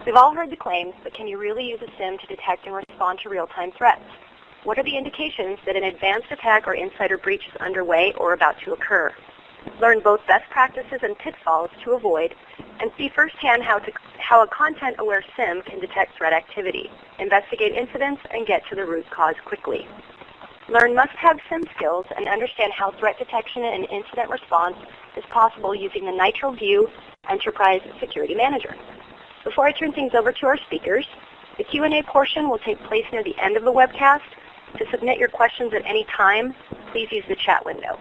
We've all heard the claims, but can you really use a SIM to detect and respond to real-time threats? What are the indications that an advanced attack or insider breach is underway or about to occur? Learn both best practices and pitfalls to avoid, and see firsthand how a content-aware SIM can detect threat activity, investigate incidents, and get to the root cause quickly. Learn must-have SIM skills and understand how threat detection and incident response is possible using the Nitro View Enterprise Security Manager. Before I turn things over to our speakers, the Q&A portion will take place near the end of the webcast. To submit your questions at any time, please use the chat window.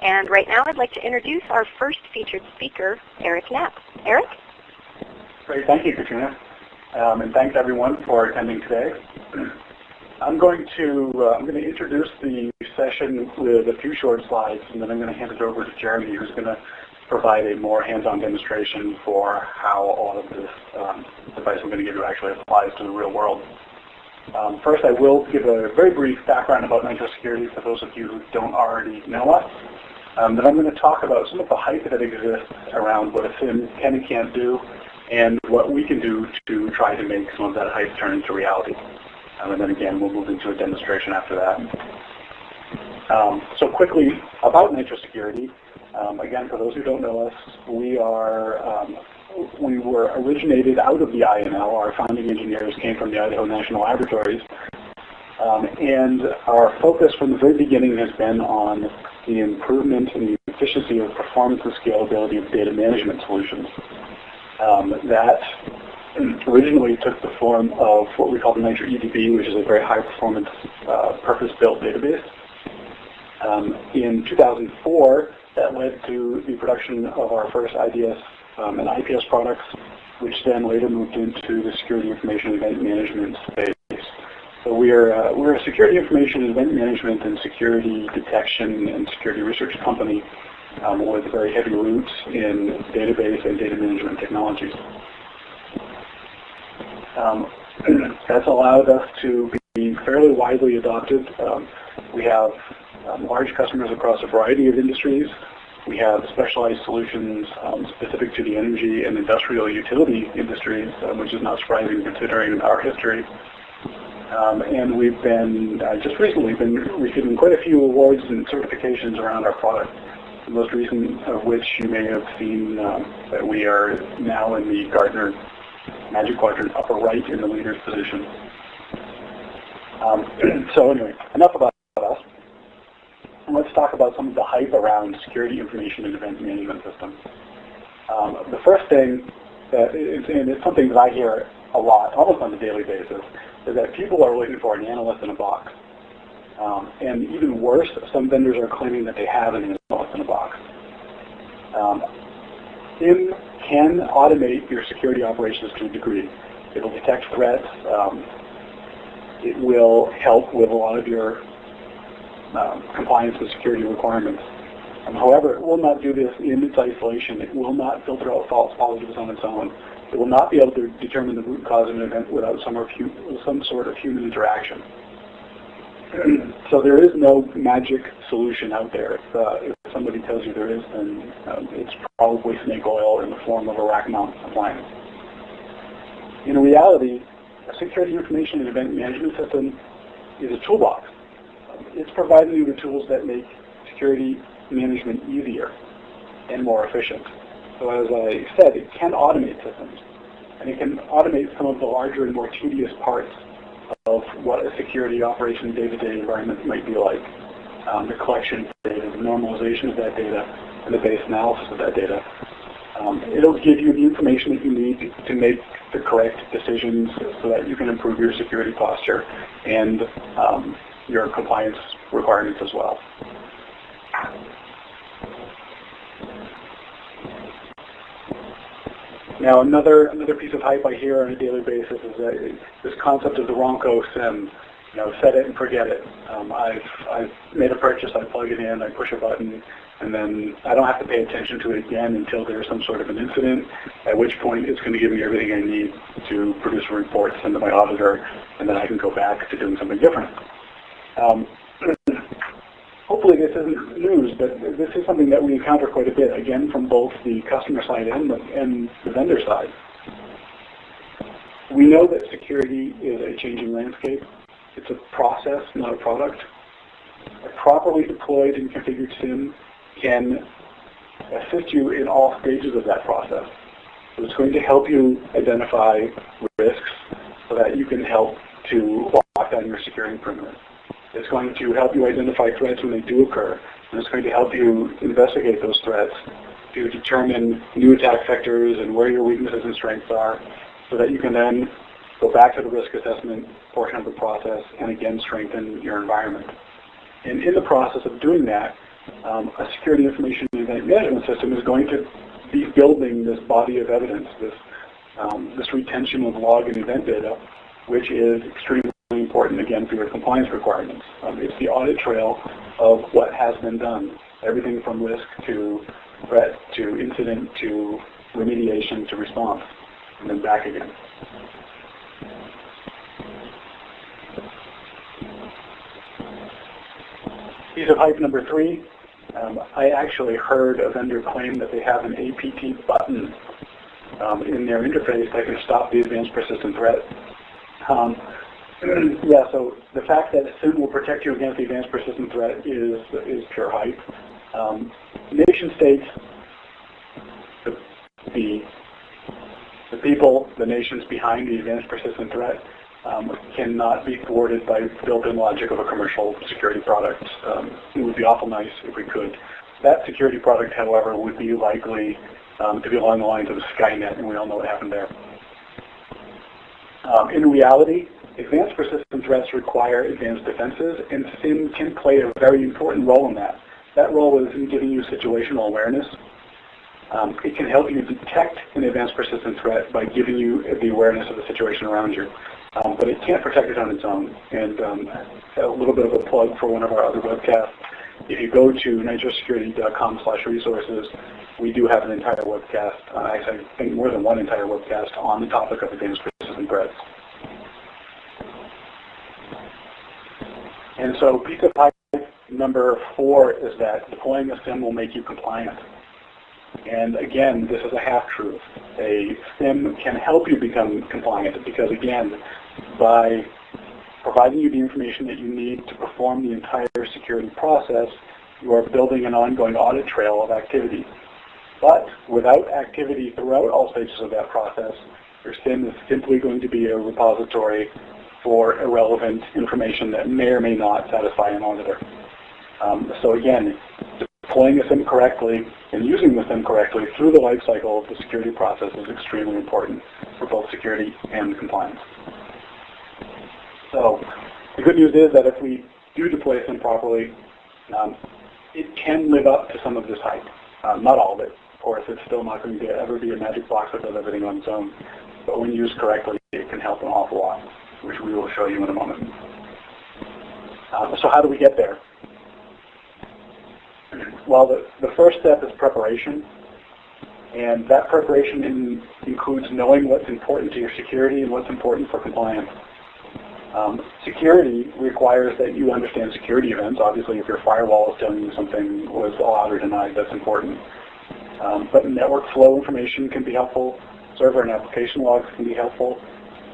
And right now, I'd like to introduce our first featured speaker, Eric Knapp. Eric? Great, thank you, Katrina. And thanks everyone for attending today. I'm going to introduce the session with a few short slides, and then I'm going to hand it over to Jeremy, who's going to provide a more hands-on demonstration for how all of this advice I'm going to give you actually applies to the real world. First, I will give a very brief background about Nitro Security for those of you who don't already know us. Then I'm going to talk about some of the hype that exists around what a SIM can and can't do, and what we can do to try to make some of that hype turn into reality. And then again, we'll move into a demonstration after that. So quickly about Nitro Security. Again, for those who don't know us, we were originated out of the INL. Our founding engineers came from the Idaho National Laboratories. And our focus from the very beginning has been on the improvement in the efficiency of performance and scalability of data management solutions. That originally took the form of what we call the Nitro EDB, which is a very high-performance, purpose-built database. In 2004, that led to the production of our first IDS and IPS products, which then later moved into the security information event management space. So we're a security information event management and security detection and security research company with very heavy roots in database and data management technologies. That's allowed us to be fairly widely adopted. We have large customers across a variety of industries. We have specialized solutions specific to the energy and industrial utility industries, which is not surprising considering our history. And we've been, just recently, been receiving quite a few awards and certifications around our product. The most recent of which you may have seen that we are now in the Gartner Magic Quadrant upper right in the leader's position. So anyway, enough about us. Let's talk about some of the hype around security information and event management systems. The first thing, and it's something that I hear a lot, almost on a daily basis, is that people are looking for an analyst in a box. And even worse, some vendors are claiming that they have an analyst in a box. SIM can automate your security operations to a degree. It will detect threats. It will help with a lot of your compliance with security requirements. However, it will not do this in its isolation. It will not filter out false positives on its own. It will not be able to determine the root cause of an event without some sort of human interaction. So there is no magic solution out there. If somebody tells you there is, then it's probably snake oil in the form of a rack mount appliance. In reality, a security information and event management system is a toolbox. It's providing you the tools that make security management easier and more efficient. So as I said, it can automate systems, and it can automate some of the larger and more tedious parts of what a security operation day-to-day environment might be like. The collection of data, the normalization of that data, and the base analysis of that data. It'll give you the information that you need to make the correct decisions so that you can improve your security posture and your compliance requirements as well. Now, another piece of hype I hear on a daily basis is this concept of the Ronco SIM. You know, set it and forget it. I've made a purchase, I plug it in, I push a button, and then I don't have to pay attention to it again until there's some sort of an incident, at which point it's going to give me everything I need to produce a report, send to my auditor, and then I can go back to doing something different. Hopefully this isn't news, but this is something that we encounter quite a bit, again, from both the customer side and the vendor side. We know that security is a changing landscape. It's a process, not a product. A properly deployed and configured SIM can assist you in all stages of that process. So it's going to help you identify risks so that you can help to lock down your security perimeter. It's going to help you identify threats when they do occur, and it's going to help you investigate those threats to determine new attack vectors and where your weaknesses and strengths are, so that you can then go back to the risk assessment portion of the process and again strengthen your environment. And in the process of doing that, a security information and event management system is going to be building this body of evidence, this retention of log and event data, which is extremely important, again, for your compliance requirements. It's the audit trail of what has been done, everything from risk to threat to incident to remediation to response, and then back again. Piece of hype number 3. I actually heard a vendor claim that they have an APT button in their interface that can stop the advanced persistent threat. Yeah, so the fact that SIM will protect you against the advanced persistent threat is pure hype. Nation states, the people, the nations behind the advanced persistent threat cannot be thwarted by built-in logic of a commercial security product. It would be awful nice if we could. That security product, however, would be likely to be along the lines of Skynet, and we all know what happened there. In reality, advanced persistent threats require advanced defenses, and SIM can play a very important role in that. That role is in giving you situational awareness. It can help you detect an advanced persistent threat by giving you the awareness of the situation around you. But it can't protect it on its own. And a little bit of a plug for one of our other webcasts. If you go to nitrosecurity.com/resources, we do have an entire webcast, actually I think more than one entire webcast on the topic of advanced persistent threats. And so piece of pipe number 4 is that deploying a SIM will make you compliant. And again, this is a half-truth. A SIM can help you become compliant because, again, by providing you the information that you need to perform the entire security process, you are building an ongoing audit trail of activity. But without activity throughout all stages of that process, your SIM is simply going to be a repository for irrelevant information that may or may not satisfy an auditor. So again, deploying a SIM correctly and using the SIM correctly through the life cycle of the security process is extremely important for both security and compliance. So the good news is that if we do deploy a SIM properly, it can live up to some of this hype. Not all of it. Of course, it's still not going to ever be a magic box that does everything on its own. But when used correctly, it can help an awful lot, which we will show you in a moment. So how do we get there? Well, the first step is preparation, and that preparation includes knowing what's important to your security and what's important for compliance. Security requires that you understand security events. Obviously, if your firewall is telling you something was allowed or denied, that's important. But network flow information can be helpful. Server and application logs can be helpful.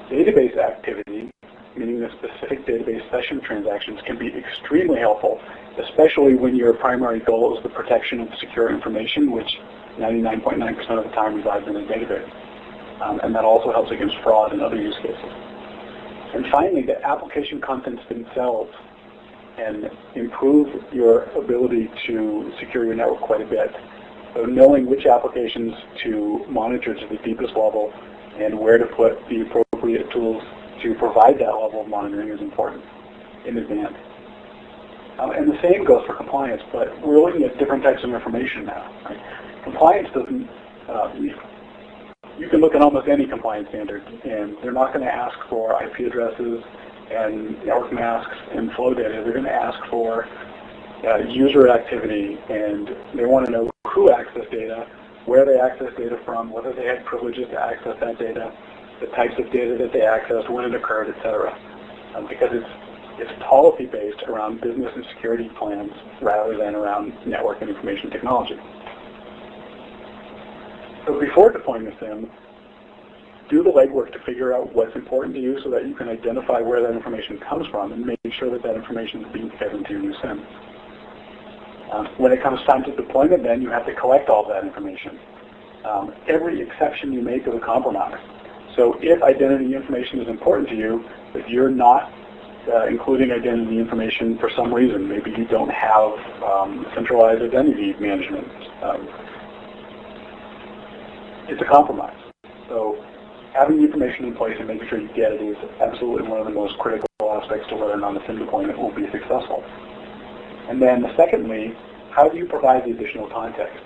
Database activity, meaning the specific database session transactions, can be extremely helpful, especially when your primary goal is the protection of secure information, which 99.9% of the time resides in a database. And that also helps against fraud and other use cases. And finally, the application contents themselves can improve your ability to secure your network quite a bit. So knowing which applications to monitor to the deepest level and where to put the appropriate tools to provide that level of monitoring is important in advance. And the same goes for compliance, but we're looking at different types of information now. Right? Compliance doesn't, you can look at almost any compliance standard, and they're not going to ask for IP addresses and network masks and flow data. They're going to ask for user activity, and they want to know who accessed data, where they accessed data from, whether they had privileges to access that data, the types of data that they accessed, when it occurred, etc. Because it's policy-based around business and security plans rather than around network and information technology. So before deploying a SIM, do the legwork to figure out what's important to you so that you can identify where that information comes from and make sure that that information is being fed into your new SIM. When it comes time to deployment, then you have to collect all that information. Every exception you make is a compromise. So if identity information is important to you, if you're not including identity information for some reason, maybe you don't have centralized identity management, it's a compromise. So having the information in place and making sure you get it is absolutely one of the most critical aspects to whether or not the SIM deployment will be successful. And then secondly, how do you provide the additional context,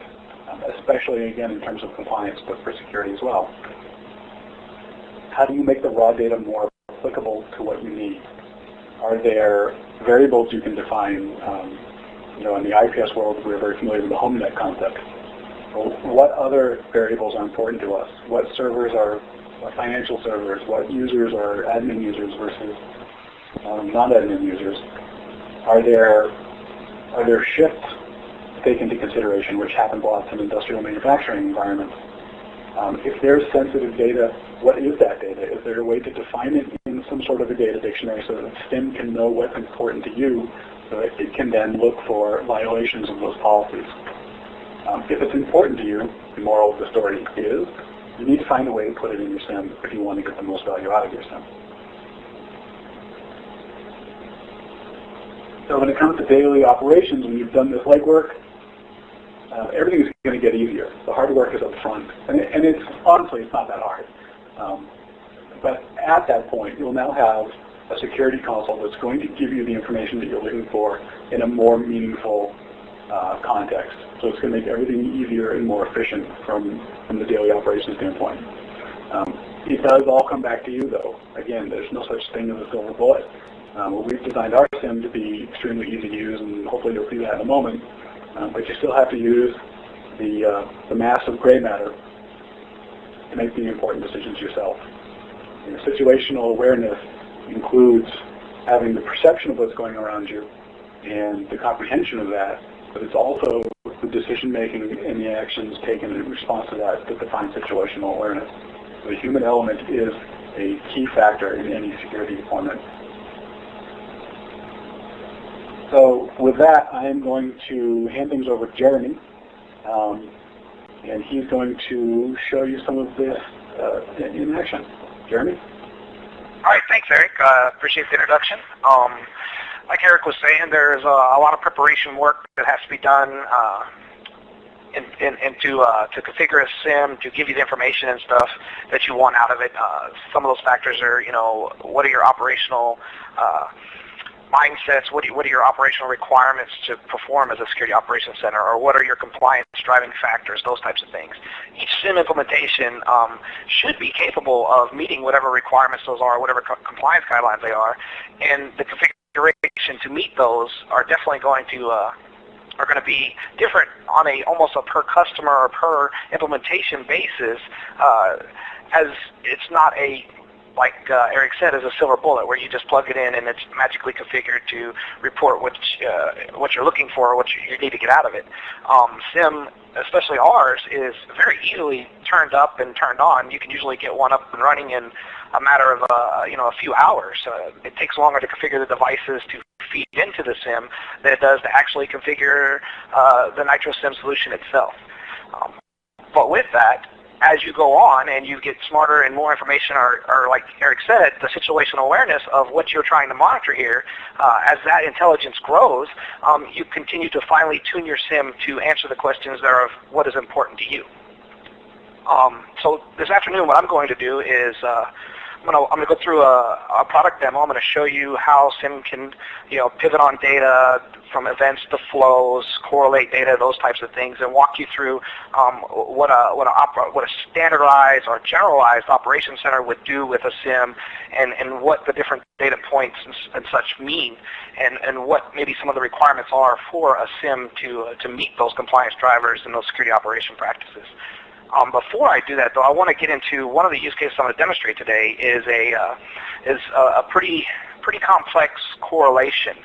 especially again in terms of compliance, but for security as well? How do you make the raw data more applicable to what you need? Are there variables you can define? In the IPS world, we're very familiar with the HomeNet concept. Well, what other variables are important to us? What servers are financial servers? What users are admin users versus non-admin users? Are there shifts to take into consideration, which happen lots in industrial manufacturing environments? If there's sensitive data, what is that data? Is there a way to define it in some sort of a data dictionary so that SIM can know what's important to you so that it can then look for violations of those policies? If it's important to you, the moral of the story is you need to find a way to put it in your SIM if you want to get the most value out of your SIM. So when it comes to daily operations, when you've done this legwork, everything is going to get easier. The hard work is up front. And it's honestly, it's not that hard. But at that point, you'll now have a security console that's going to give you the information that you're looking for in a more meaningful context. So it's going to make everything easier and more efficient from the daily operations standpoint. It does all come back to you, though. Again, there's no such thing as a silver bullet. We've designed our SIM to be extremely easy to use, and hopefully you'll see that in a moment. But you still have to use the massive gray matter to make the important decisions yourself. Situational awareness includes having the perception of what's going around you and the comprehension of that, but it's also the decision-making and the actions taken in response to that that define situational awareness. The human element is a key factor in any security deployment. So with that, I am going to hand things over to Jeremy, and he's going to show you some of this in action. Jeremy? All right, thanks, Eric. Appreciate the introduction. Like Eric was saying, there's a lot of preparation work that has to be done to configure a SIM, to give you the information and stuff that you want out of it. Some of those factors are, what are your operational mindsets, what are your operational requirements to perform as a security operations center, or what are your compliance driving factors, those types of things. Each SIM implementation should be capable of meeting whatever requirements those are, whatever compliance guidelines they are, and the configuration to meet those are definitely going to be different on almost a per customer or per implementation basis, as it's not like Eric said, is a silver bullet where you just plug it in and it's magically configured to report what you're looking for, what you need to get out of it. SIM, especially ours, is very easily turned up and turned on. You can usually get one up and running in a matter of a few hours. It takes longer to configure the devices to feed into the SIM than it does to actually configure the Nitro SIM solution itself. But with that, as you go on and you get smarter and more information, or like Eric said, the situational awareness of what you're trying to monitor here, as that intelligence grows, you continue to finely tune your SIM to answer the questions that are of what is important to you. So this afternoon, what I'm going to do is I'm going to go through a product demo. I'm going to show you how SIM can, pivot on data from events to flows, correlate data, those types of things, and walk you through what a standardized or generalized operations center would do with a SIM, and what the different data points and such mean, and what maybe some of the requirements are for a SIM to meet those compliance drivers and those security operation practices. Before I do that, though, I want to get into one of the use cases I'm going to demonstrate today is a pretty complex correlation,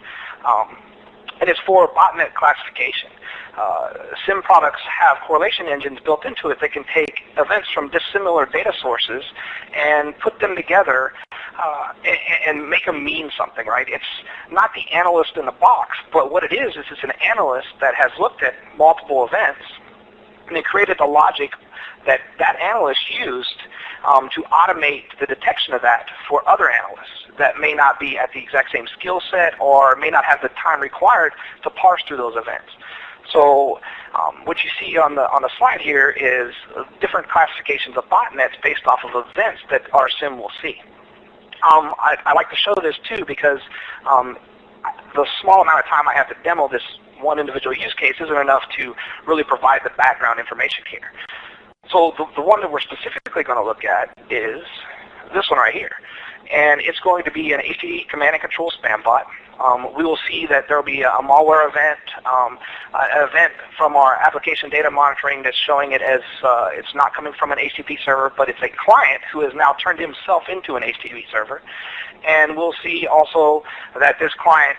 and it's for botnet classification. SIM products have correlation engines built into it that can take events from dissimilar data sources and put them together and make them mean something, right? It's not the analyst in the box, but what it is it's an analyst that has looked at multiple events, and they created the logic that that analyst used to automate the detection of that for other analysts that may not be at the exact same skill set or may not have the time required to parse through those events. So what you see on the slide here is different classifications of botnets based off of events that our SIM will see. I like to show this too because the small amount of time I have to demo this one individual use case isn't enough to really provide the background information here. So the one that we're specifically going to look at is this one right here. And it's going to be an HTTP command and control spam bot. We will see that there will be a malware event, an event from our application data monitoring that's showing it as it's not coming from an HTTP server, but it's a client who has now turned himself into an HTTP server. And we'll see also that this client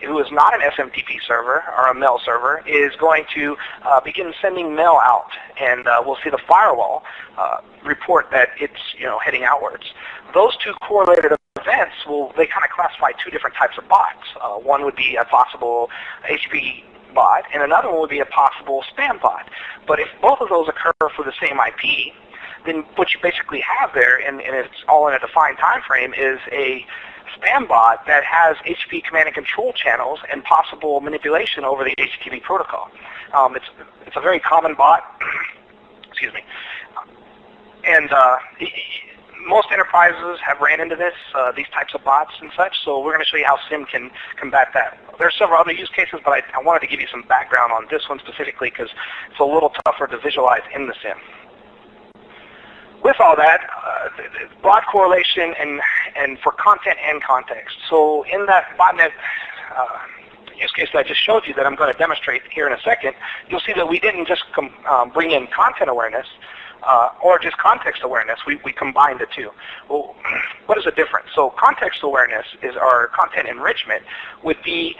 who is not an SMTP server or a mail server is going to begin sending mail out, and we'll see the firewall report that it's heading outwards. Those two correlated events they kind of classify two different types of bots. One would be a possible HTTP bot, and another one would be a possible spam bot. But if both of those occur for the same IP, then what you basically have there, and it's all in a defined time frame, is a spam bot that has HTTP command and control channels and possible manipulation over the HTTP protocol. It's a very common bot. Excuse me. And most enterprises have ran into these types of bots and such, so we're going to show you how SIM can combat that. There are several other use cases, but I wanted to give you some background on this one specifically because it's a little tougher to visualize in the SIM. With all that, broad correlation and for content and context. So in that botnet use case that I just showed you that I'm going to demonstrate here in a second, you'll see that we didn't just bring in content awareness or just context awareness. We combined the two. Well, what is the difference? So context awareness or content enrichment would be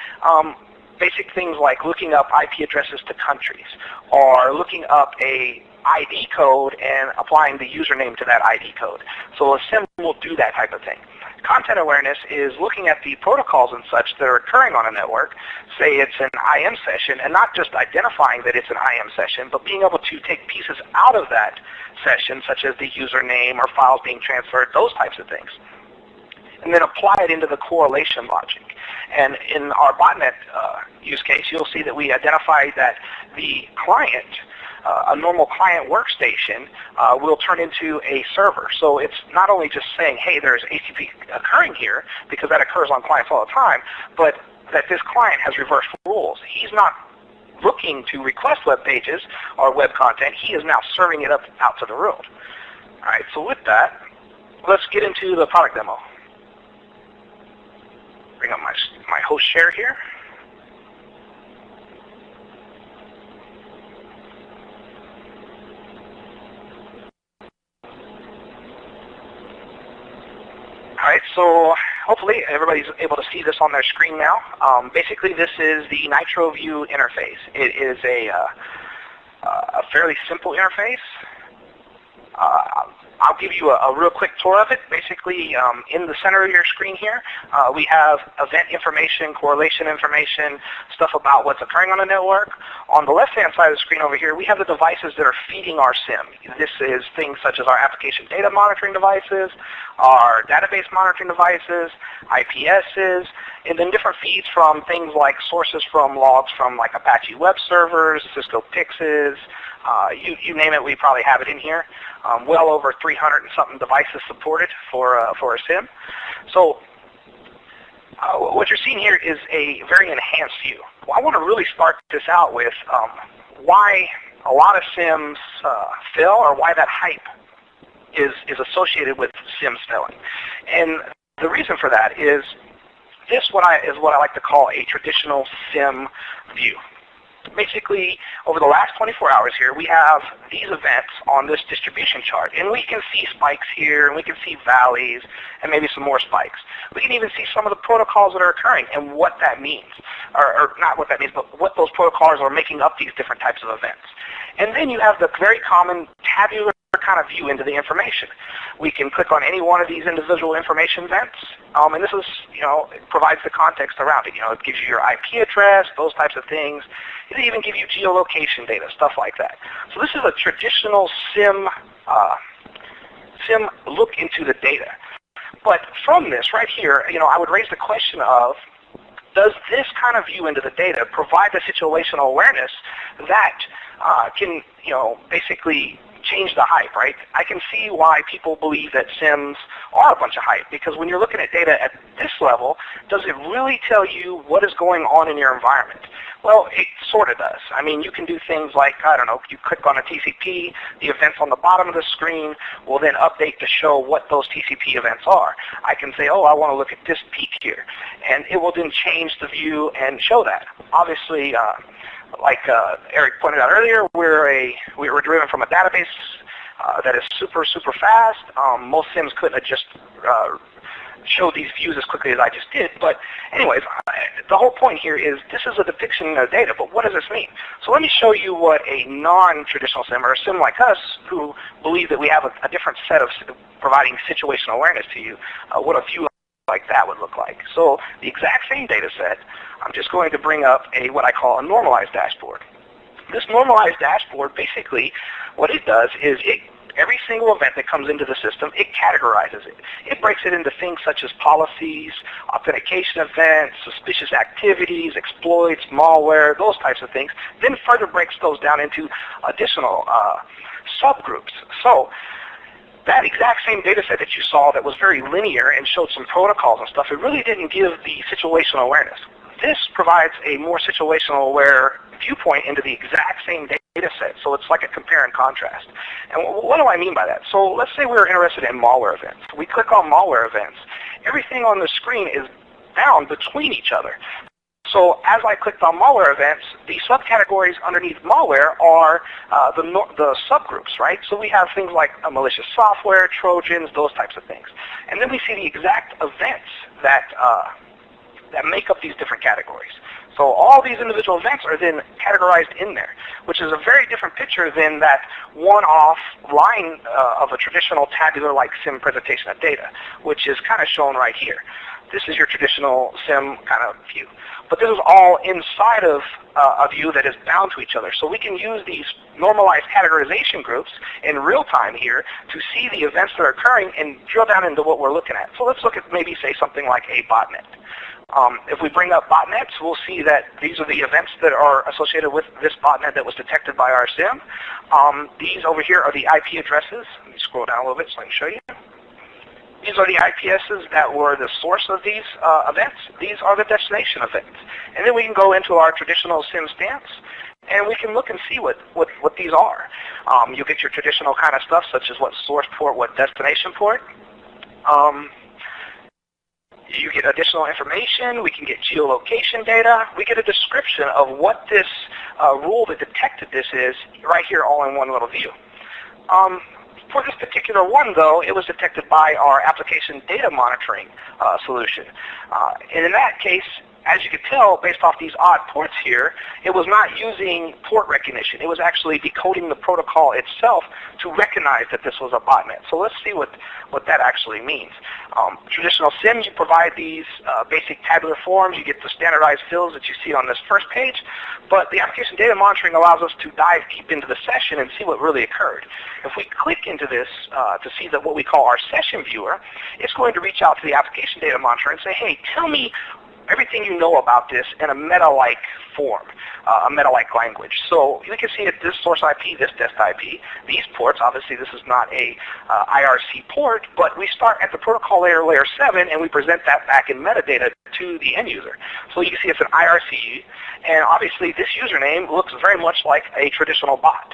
basic things like looking up IP addresses to countries or looking up a ID code and applying the username to that ID code. So a SIM will do that type of thing. Content awareness is looking at the protocols and such that are occurring on a network. Say it's an IM session, and not just identifying that it's an IM session, but being able to take pieces out of that session, such as the username or files being transferred, those types of things, and then apply it into the correlation logic. And in our botnet use case, you'll see that we identified that the client, a normal client workstation, will turn into a server. So it's not only just saying, hey, there's HTTP occurring here, because that occurs on clients all the time, but that this client has reversed roles. He's not looking to request web pages or web content. He is now serving it up out to the world. All right, so with that, let's get into the product demo. Bring up my host share here. All right, so hopefully everybody's able to see this on their screen now. Basically, this is the Nitro View interface. It is a fairly simple interface. I'll give you a real quick tour of it. Basically, in the center of your screen here, we have event information, correlation information, stuff about what's occurring on the network. On the left-hand side of the screen over here, we have the devices that are feeding our SIM. This is things such as our application data monitoring devices, our database monitoring devices, IPSs, and then different feeds from things like sources from logs from like Apache web servers, Cisco Pixes, you name it, we probably have it in here. Well over 300 and something devices supported for a SIM. So what you're seeing here is a very enhanced view. Well, I want to really start this out with why a lot of SIMs fail, or why that hype is associated with SIMs failing. And the reason for that is this is what I like to call a traditional SIM view. basically, over the last 24 hours here, we have these events on this distribution chart. And we can see spikes here, and we can see valleys, and maybe some more spikes. We can even see some of the protocols that are occurring and what that means. Or not what that means, but what those protocols are making up these different types of events. And then you have the very common tabular kind of view into the information. We can click on any one of these individual information events, and this is, it provides the context around it. It gives you your IP address, those types of things. It even gives you geolocation data, stuff like that. So this is a traditional SIM look into the data. But from this right here, I would raise the question of, does this kind of view into the data provide the situational awareness that can, basically change the hype, right? I can see why people believe that SIMs are a bunch of hype, because when you're looking at data at this level, does it really tell you what is going on in your environment? Well, it sort of does. I mean, you can do things like, I don't know, you click on a TCP, the events on the bottom of the screen will then update to show what those TCP events are. I can say, oh, I want to look at this peak here, and it will then change the view and show that. Obviously, like Eric pointed out earlier, we're driven from a database that is super, super fast. Most SIMs couldn't have just show these views as quickly as I just did. But anyways, the whole point here is this is a depiction of data, but what does this mean? So let me show you what a non-traditional SIM, or a SIM like us, who believe that we have a different set of providing situational awareness to you, what a view like that would look like. So the exact same data set, I'm just going to bring up what I call a normalized dashboard. This normalized dashboard, basically, what it does is every single event that comes into the system, it categorizes it. It breaks it into things such as policies, authentication events, suspicious activities, exploits, malware, those types of things, then further breaks those down into additional subgroups. So that exact same data set that you saw that was very linear and showed some protocols and stuff, it really didn't give the situational awareness. This provides a more situational aware viewpoint into the exact same data set, so it's like a compare and contrast. And what do I mean by that? So let's say we're interested in malware events. We click on malware events. Everything on the screen is bound between each other. So as I clicked on malware events, the subcategories underneath malware are the subgroups, right? So we have things like malicious software, Trojans, those types of things. And then we see the exact events that make up these different categories. So all these individual events are then categorized in there, which is a very different picture than that one-off line of a traditional tabular-like SIM presentation of data, which is kind of shown right here. This is your traditional SIM kind of view. But this is all inside of a view that is bound to each other. So we can use these normalized categorization groups in real time here to see the events that are occurring and drill down into what we're looking at. So let's look at maybe say something like a botnet. If we bring up botnets, we'll see that these are the events that are associated with this botnet that was detected by our SIM. These over here are the IP addresses. Let me scroll down a little bit so I can show you. These are the IPSs that were the source of these events. These are the destination events. And then we can go into our traditional SIM stamps, and we can look and see what these are. You get your traditional kind of stuff, such as what source port, what destination port. You get additional information. We can get geolocation data. We get a description of what this rule that detected this is right here all in one little view. For this particular one, though, it was detected by our application data monitoring solution. And in that case, as you could tell, based off these odd ports here, it was not using port recognition. It was actually decoding the protocol itself to recognize that this was a botnet. So let's see what that actually means. Traditional SIM, you provide these basic tabular forms. You get the standardized fields that you see on this first page. But the application data monitoring allows us to dive deep into the session and see what really occurred. If we click into this to see that what we call our session viewer, it's going to reach out to the application data monitor and say, hey, tell me everything you know about this in a meta-like form, a meta-like language. So you can see that this source IP, this test IP, these ports, obviously this is not a IRC port, but we start at the protocol layer, layer 7, and we present that back in metadata to the end user. So you can see it's an IRC, and obviously this username looks very much like a traditional bot.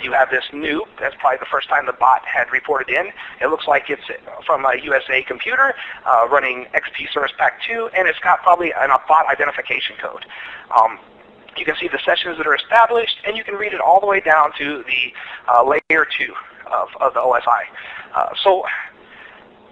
You have this new, that's probably the first time the bot had reported in. It looks like it's from a USA computer running XP Service Pack 2, and it's got probably a bot identification code. You can see the sessions that are established, and you can read it all the way down to the layer 2 of the OSI. So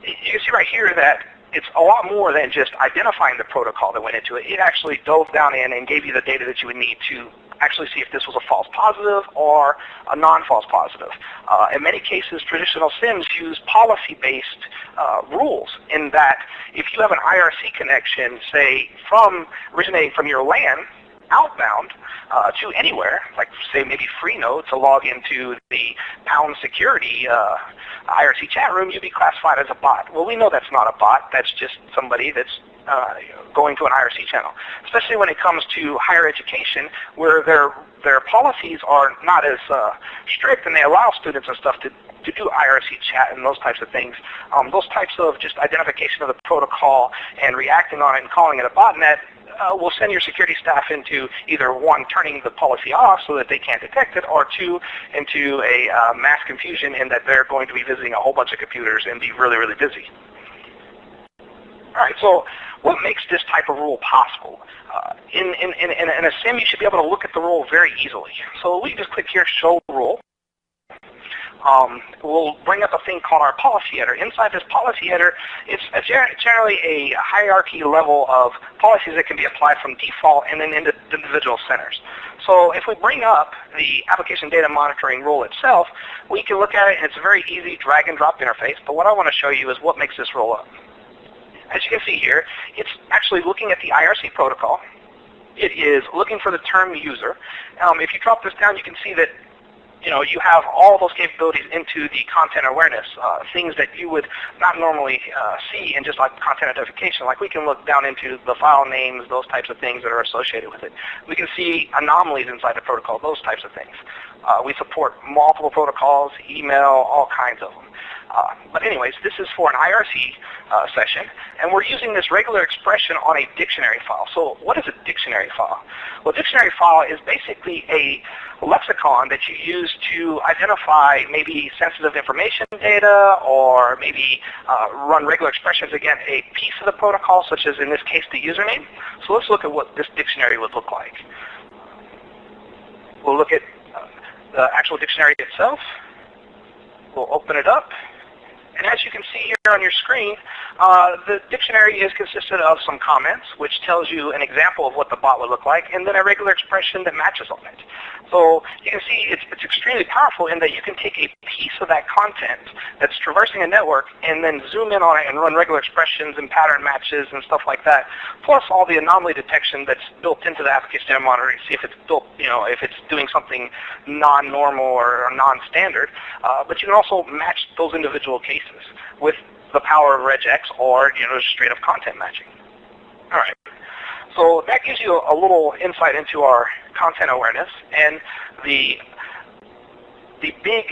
you can see right here that it's a lot more than just identifying the protocol that went into it. It actually dove down in and gave you the data that you would need to actually see if this was a false positive or a non-false positive. In many cases, traditional SIMs use policy-based rules in that if you have an IRC connection, say, originating from your LAN, outbound to anywhere, like say maybe Freenode to log into the pound security IRC chat room, you'd be classified as a bot. Well, we know that's not a bot. That's just somebody that's going to an IRC channel, especially when it comes to higher education, where their policies are not as strict, and they allow students and stuff to do IRC chat and those types of things. Those types of just identification of the protocol and reacting on it and calling it a botnet will send your security staff into either one, turning the policy off so that they can't detect it, or two, into a mass confusion in that they're going to be visiting a whole bunch of computers and be really, really busy. All right, so what makes this type of rule possible? In a SIM, you should be able to look at the rule very easily. So we just click here, Show Rule. We'll bring up a thing called our policy header. Inside this policy header, it's generally a hierarchy level of policies that can be applied from default and then into individual centers. So if we bring up the application data monitoring rule itself, we can look at it, and it's a very easy drag and drop interface. But what I want to show you is what makes this roll up. As you can see here, it's actually looking at the IRC protocol. It is looking for the term user. If you drop this down, you can see that you have all those capabilities into the content awareness, things that you would not normally see in just like content identification. Like we can look down into the file names, those types of things that are associated with it. We can see anomalies inside the protocol, those types of things. We support multiple protocols, email, all kinds of them. But anyways, this is for an IRC session, and we're using this regular expression on a dictionary file. So what is a dictionary file? Well, a dictionary file is basically a lexicon that you use to identify maybe sensitive information data, or maybe run regular expressions against a piece of the protocol, such as in this case the username. So let's look at what this dictionary would look like. We'll look at the actual dictionary itself. We'll open it up. And as you can see here on your screen, the dictionary is consisted of some comments, which tells you an example of what the bot would look like, and then a regular expression that matches on it. So you can see it's extremely powerful in that you can take a piece of that content that's traversing a network and then zoom in on it and run regular expressions and pattern matches and stuff like that, plus all the anomaly detection that's built into the application data monitoring, see if it's built, if it's doing something non-normal or non-standard. But you can also match those individual cases with the power of regex or just straight up content matching. All right. So that gives you a little insight into our content awareness, and the big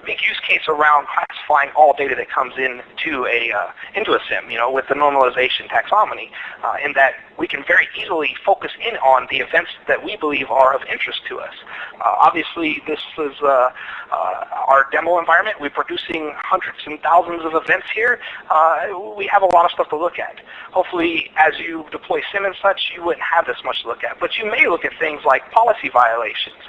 use case around classifying all data that comes into a SIM, with the normalization taxonomy, in that we can very easily focus in on the events that we believe are of interest to us. Obviously, this is our demo environment. We're producing hundreds and thousands of events here. We have a lot of stuff to look at. Hopefully, as you deploy SIM and such, you wouldn't have this much to look at. But you may look at things like policy violations.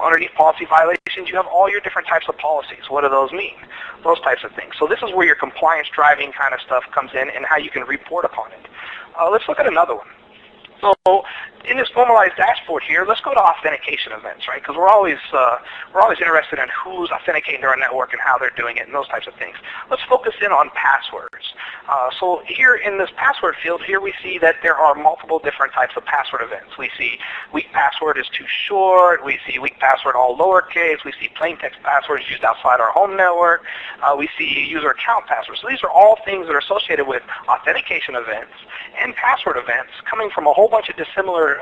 Underneath policy violations, you have all your different types of policies. What do those mean? Those types of things. So this is where your compliance driving kind of stuff comes in and how you can report upon it. Let's look at another one. So in this normalized dashboard here, let's go to authentication events, right? Because we're always interested in who's authenticating to our network and how they're doing it and those types of things. Let's focus in on passwords. So here in this password field, here we see that there are multiple different types of password events. We see weak password is too short. We see weak password all lowercase. We see plain text passwords used outside our home network. We see user account passwords. So these are all things that are associated with authentication events and password events coming from a whole bunch of dissimilar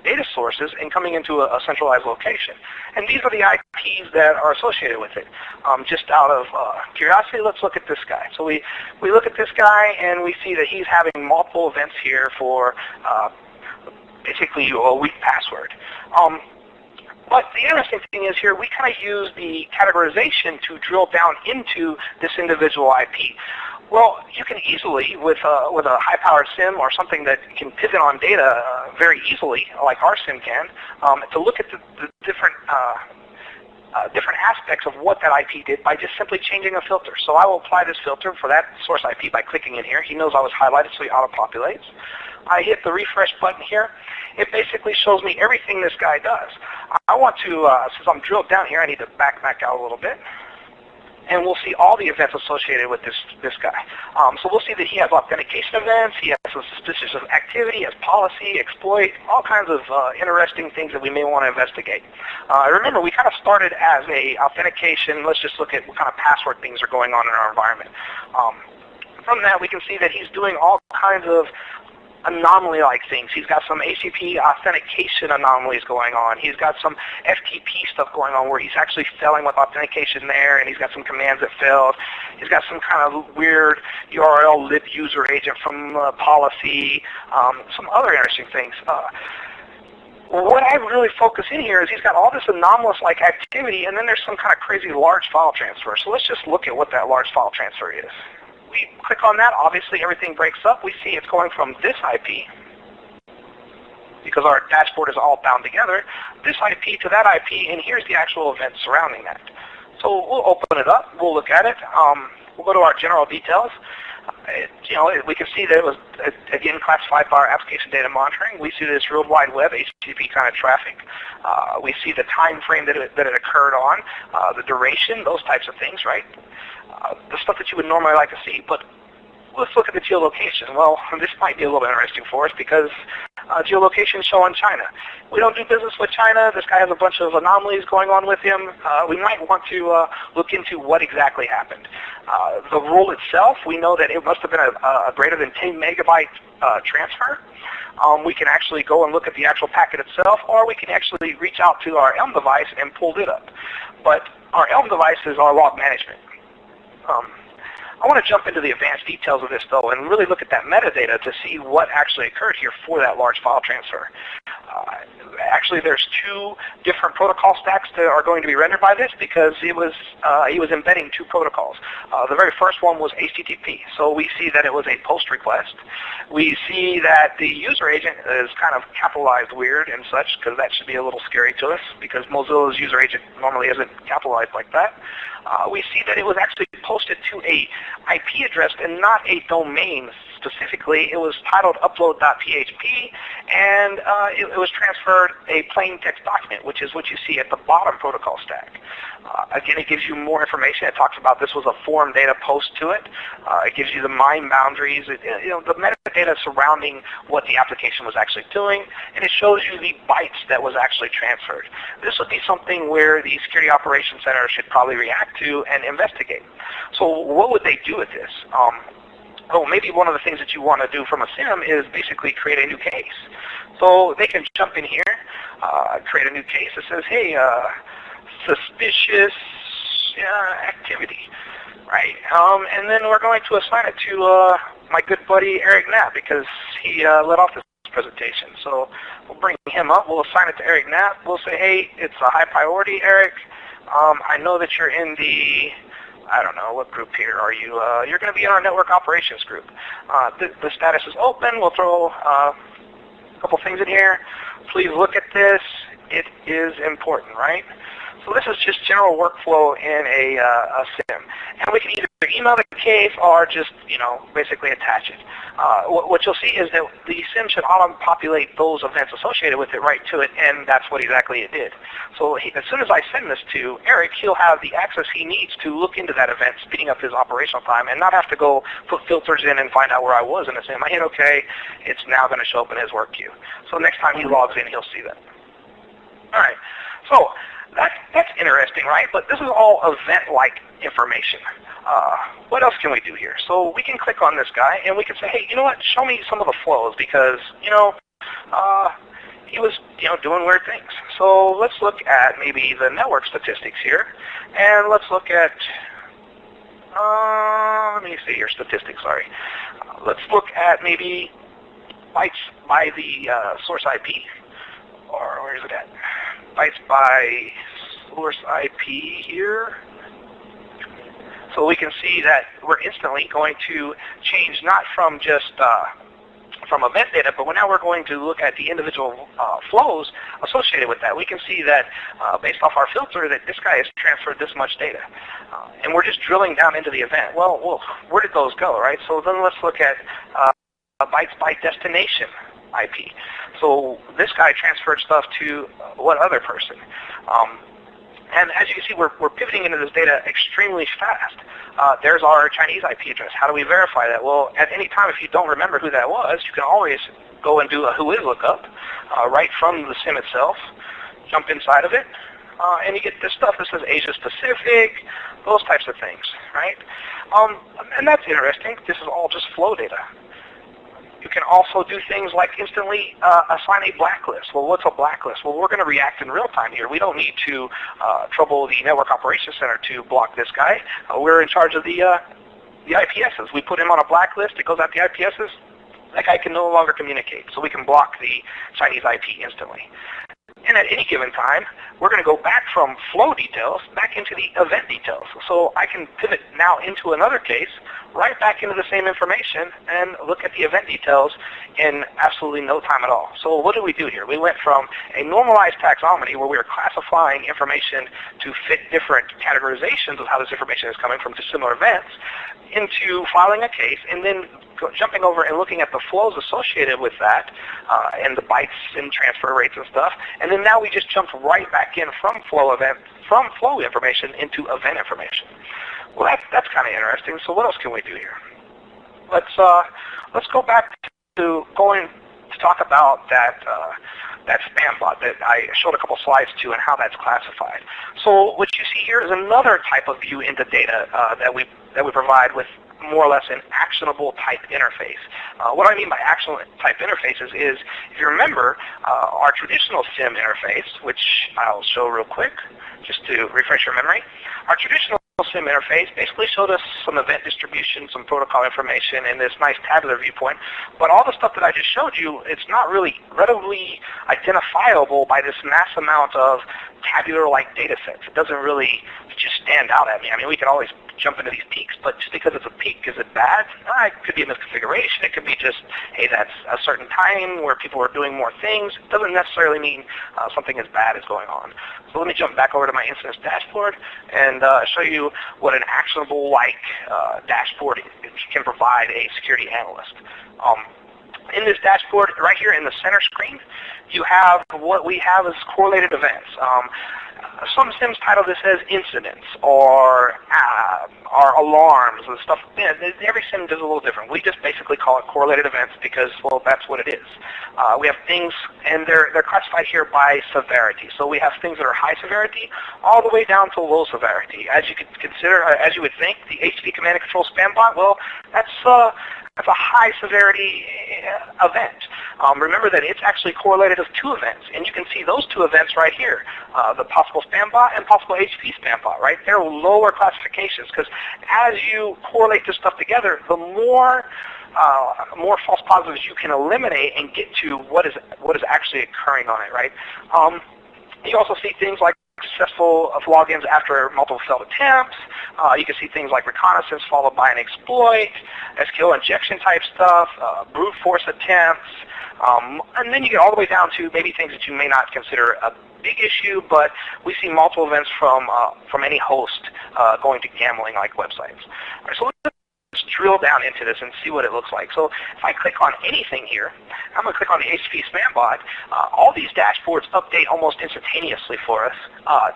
data sources and coming into a centralized location. And these are the IPs that are associated with it. Just out of curiosity, let's look at this guy. So we look at this guy and we see that he's having multiple events here for basically a weak password. But the interesting thing is here, we kind of use the categorization to drill down into this individual IP. Well, you can easily, with a high-powered SIM or something that can pivot on data very easily, like our SIM can, to look at the different different aspects of what that IP did by just simply changing a filter. So I will apply this filter for that source IP by clicking in here. He knows I was highlighted, so he auto-populates. I hit the refresh button here. It basically shows me everything this guy does. I want to, since I'm drilled down here, I need to back out a little bit. And we'll see all the events associated with this guy. So we'll see that he has authentication events, he has some suspicious activity, he has policy, exploit, all kinds of interesting things that we may want to investigate. Remember, we kind of started as a authentication. Let's just look at what kind of password things are going on in our environment. From that, we can see that he's doing all kinds of anomaly-like things. He's got some ACP authentication anomalies going on. He's got some FTP stuff going on where he's actually failing with authentication there, and he's got some commands that failed. He's got some kind of weird URL lib user agent from policy, some other interesting things. What I really focus in here is he's got all this anomalous-like activity, and then there's some kind of crazy large file transfer. So let's just look at what that large file transfer is. We click on that, obviously everything breaks up. We see it's going from this IP, because our dashboard is all bound together, this IP to that IP, and here's the actual event surrounding that. So we'll open it up, we'll look at it, we'll go to our general details. We can see that it was, again, classified by our application data monitoring. We see this World Wide Web, HTTP kind of traffic. We see the time frame that it occurred on, the duration, those types of things, right? The stuff that you would normally like to see. But let's look at the geolocation. Well, this might be a little interesting for us because geolocation show in China. We don't do business with China. This guy has a bunch of anomalies going on with him. We might want to look into what exactly happened. The rule itself, we know that it must have been a greater than 10 megabyte transfer. We can actually go and look at the actual packet itself, or we can actually reach out to our Elm device and pull it up. But our Elm device is our log management. I want to jump into the advanced details of this, though, and really look at that metadata to see what actually occurred here for that large file transfer. Actually, there's two different protocol stacks that are going to be rendered by this because he was embedding two protocols. The very first one was HTTP, so we see that it was a post request. We see that the user agent is kind of capitalized weird and such, because that should be a little scary to us because Mozilla's user agent normally isn't capitalized like that. We see that it was actually posted to a IP address and not a domain specifically. It was titled upload.php, and it was transferred a plain text document, which is what you see at the bottom protocol stack. Again, it gives you more information. It talks about this was a form data post to it. It gives you the MIME boundaries, the metadata surrounding what the application was actually doing, and it shows you the bytes that was actually transferred. This would be something where the Security Operations Center should probably react to and investigate. So what would they do with this? Well, maybe one of the things that you want to do from a SIM is basically create a new case. So they can jump in here, create a new case that says, hey, suspicious activity, right? And then we're going to assign it to my good buddy Eric Knapp because he led off this presentation. So we'll bring him up. We'll assign it to Eric Knapp. We'll say, hey, it's a high priority, Eric. I know that you're in the, I don't know, what group here are you? You're going to be in our network operations group. The status is open. We'll throw a couple things in here. Please look at this. It is important, right? So this is just general workflow in a SIM. And we can either email the case or just, basically attach it. What you'll see is that the SIM should auto-populate those events associated with it right to it, and that's what exactly it did. So as soon as I send this to Eric, he'll have the access he needs to look into that event, speeding up his operational time, and not have to go put filters in and find out where I was in a SIM. I hit OK, it's now going to show up in his work queue. So next time he logs in, he'll see that. All right, so that's interesting, right? But this is all event-like information. What else can we do here? So we can click on this guy, and we can say, hey, you know what? Show me some of the flows because, he was, doing weird things. So let's look at maybe the network statistics here, and let's look at, let me see your statistics, sorry. Let's look at maybe bytes by the source IP, or where is it at? Bytes by source IP here. So we can see that we're instantly going to change not from just from event data, but now we're going to look at the individual flows associated with that. We can see that based off our filter that this guy has transferred this much data. And we're just drilling down into the event. Well, where did those go, right? So then let's look at bytes by destination IP. So this guy transferred stuff to what other person? And as you can see, we're pivoting into this data extremely fast. There's our Chinese IP address. How do we verify that? Well, at any time, if you don't remember who that was, you can always go and do a who is lookup right from the SIM itself, jump inside of it, and you get this stuff that says Asia Pacific, those types of things, right? And that's interesting. This is all just flow data. You can also do things like instantly assign a blacklist. Well, what's a blacklist? Well, we're going to react in real time here. We don't need to trouble the Network Operations Center to block this guy. We're in charge of the IPSs. We put him on a blacklist. It goes out the IPSs. That guy can no longer communicate. So we can block the Chinese IP instantly. And at any given time, we're going to go back from flow details back into the event details. So I can pivot now into another case, right back into the same information, and look at the event details in absolutely no time at all. So what did we do here? We went from a normalized taxonomy where we were classifying information to fit different categorizations of how this information is coming from similar events, into filing a case and then jumping over and looking at the flows associated with that and the bytes and transfer rates and stuff. And then now we just jumped right back in from flow information into event information. Well, that's kind of interesting. So what else can we do here? Let's go back to talk about that spam bot that I showed a couple slides to and how that's classified. So what you see here is another type of view into data that we provide with more or less an actionable type interface. What I mean by actionable type interfaces is, if you remember, our traditional SIM interface, which I'll show real quick just to refresh your memory, our traditional SIM interface basically showed us some event distribution, some protocol information, and this nice tabular viewpoint. But all the stuff that I just showed you, it's not really readily identifiable by this mass amount of tabular-like data sets. It doesn't really just stand out at me. I mean, we can always jump into these peaks, but just because it's a peak, is it bad? It could be a misconfiguration. It could be just, hey, that's a certain time where people are doing more things. It doesn't necessarily mean something as bad is going on. So let me jump back over to my instance dashboard and show you what an actionable-like dashboard can provide a security analyst. In this dashboard, right here in the center screen, you have what we have as correlated events. Some SIMs title this as incidents or alarms and stuff. Every SIM does a little different. We just basically call it correlated events because, well, that's what it is. We have things, and they're classified here by severity. So we have things that are high severity all the way down to low severity. As you could consider, as you would think, the HP Command and Control spam bot, well, that's a high severity event. Remember that it's actually correlated with two events, and you can see those two events right here, the possible spam bot and possible HP spam bot, right? They're lower classifications because as you correlate this stuff together, the more false positives you can eliminate and get to what is actually occurring on it, right? You also see things like successful logins after multiple failed attempts. You can see things like reconnaissance followed by an exploit, SQL injection type stuff, brute force attempts, and then you get all the way down to maybe things that you may not consider a big issue, but we see multiple events from any host going to gambling-like websites. All right, so let's drill down into this and see what it looks like. So if I click on anything here, I'm going to click on the HP spam bot. All these dashboards update almost instantaneously for us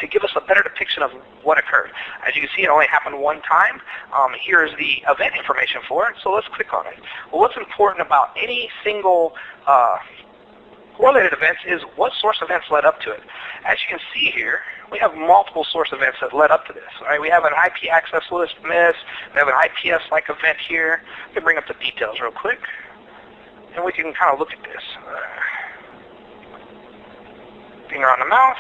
to give us a better depiction of what occurred. As you can see, it only happened one time. Here's the event information for it, so let's click on it. Well, what's important about any single correlated events is what source events led up to it. As you can see here, we have multiple source events that led up to this. All right, we have an IP access list miss. We have an IPS-like event here. Let me bring up the details real quick, and we can kind of look at this. Finger on the mouse.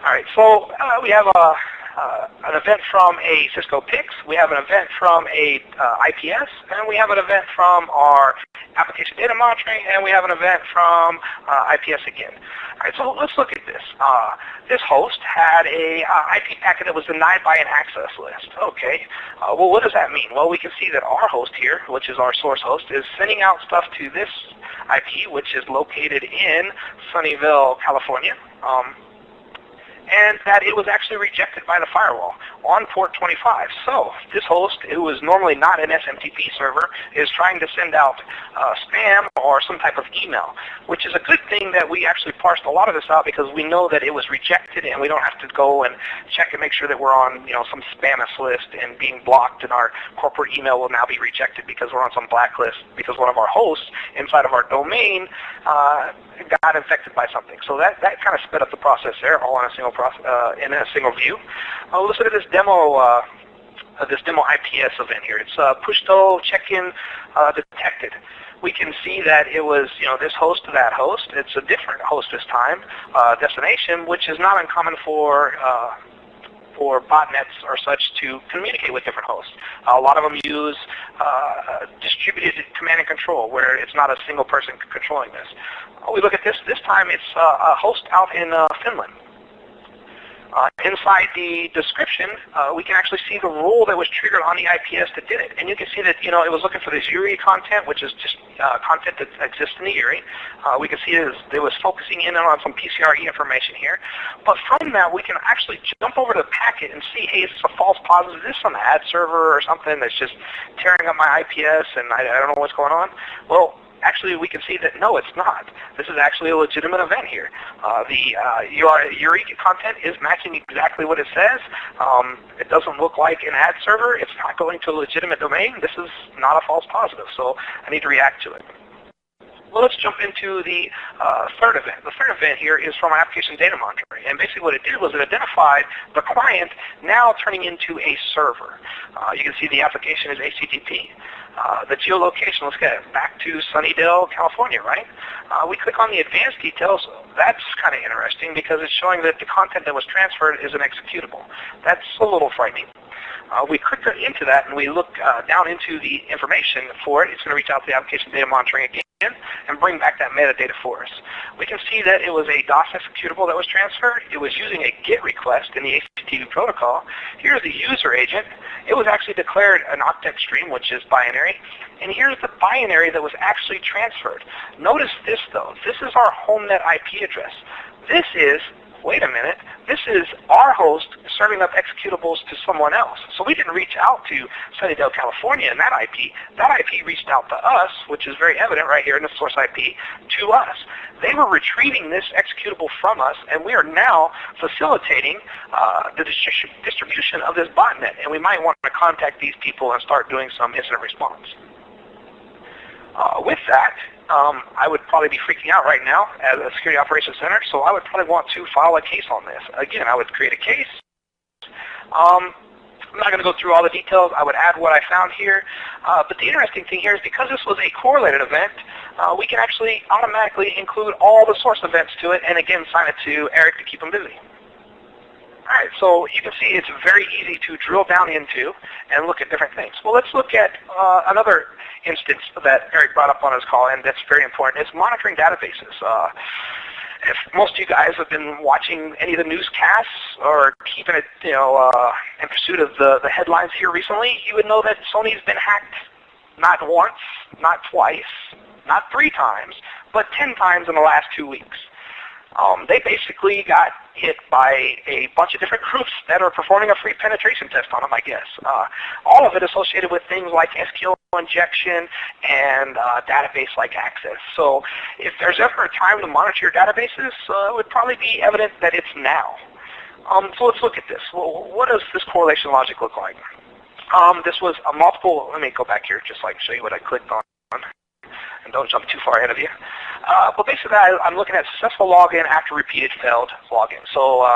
All right, so we have an event from a Cisco PIX. We have an event from a IPS, and we have an event from our application data monitoring, and we have an event from IPS again. All right, so let's look at this. This host had a IP packet that was denied by an access list. Okay, well, what does that mean? Well, we can see that our host here, which is our source host, is sending out stuff to this IP, which is located in Sunnyvale, California. And that it was actually rejected by the firewall on port 25. So this host, who is normally not an SMTP server, is trying to send out spam or some type of email, which is a good thing that we actually parsed a lot of this out, because we know that it was rejected and we don't have to go and check and make sure that we're on some spamist list and being blocked, and our corporate email will now be rejected because we're on some blacklist because one of our hosts inside of our domain got infected by something. So that kind of sped up the process there, all in a single view. Let's look at this demo IPS event here. It's push-to check-in detected. We can see that it was this host to that host. It's a different host this time, destination, which is not uncommon for botnets or such to communicate with different hosts. A lot of them use distributed command and control, where it's not a single person controlling this. We look at this. This time it's a host out in Finland. Inside the description, we can actually see the rule that was triggered on the IPS that did it. And you can see that, it was looking for this URI content, which is just content that exists in the URI. We can see it was focusing in on some PCRE information here. But from that, we can actually jump over to the packet and see, hey, is this a false positive? Is this some ad server or something that's just tearing up my IPS and I don't know what's going on? Well, actually, we can see that no, it's not. This is actually a legitimate event here. The URI content is matching exactly what it says. It doesn't look like an ad server. It's not going to a legitimate domain. This is not a false positive, so I need to react to it. Well, let's jump into the third event. The third event here is from application data monitoring. And basically what it did was it identified the client now turning into a server. You can see the application is HTTP. The geolocation, let's get it, back to Sunnydale, California, right? We click on the advanced details. That's kind of interesting because it's showing that the content that was transferred is an executable. That's a little frightening. We click into that and we look down into the information for it. It's going to reach out to the application data monitoring again and bring back that metadata for us. We can see that it was a DOS executable that was transferred. It was using a GET request in the HTTP protocol. Here's the user agent. It was actually declared an octet stream, which is binary. And here's the binary that was actually transferred. Notice this, though. This is our HomeNet IP address. This is, wait a minute, this is our host serving up executables to someone else. So we didn't reach out to Sunnydale, California in that IP. That IP reached out to us, which is very evident right here in the source IP, to us. They were retrieving this executable from us, and we are now facilitating the distribution of this botnet. And we might want to contact these people and start doing some incident response. With that, I would probably be freaking out right now as a security operations center, so I would probably want to file a case on this. Again, I would create a case. I'm not going to go through all the details. I would add what I found here. But the interesting thing here is because this was a correlated event, we can actually automatically include all the source events to it and again sign it to Eric to keep him busy. Alright, so you can see it's very easy to drill down into and look at different things. Well, let's look at another instance that Eric brought up on his call, and that's very important. It's monitoring databases. If most of you guys have been watching any of the newscasts or keeping it, in pursuit of the headlines here recently, you would know that Sony's been hacked not once, not twice, not 3 times, but 10 times in the last 2 weeks. They basically got hit by a bunch of different groups that are performing a free penetration test on them, I guess. All of it associated with things like SQL injection and database-like access. So if there's ever a time to monitor your databases, it would probably be evident that it's now. So let's look at this. Well, what does this correlation logic look like? This was a multiple, let me go back here just so I can show you what I clicked on. And don't jump too far ahead of you. But basically, I'm looking at successful login after repeated failed login. So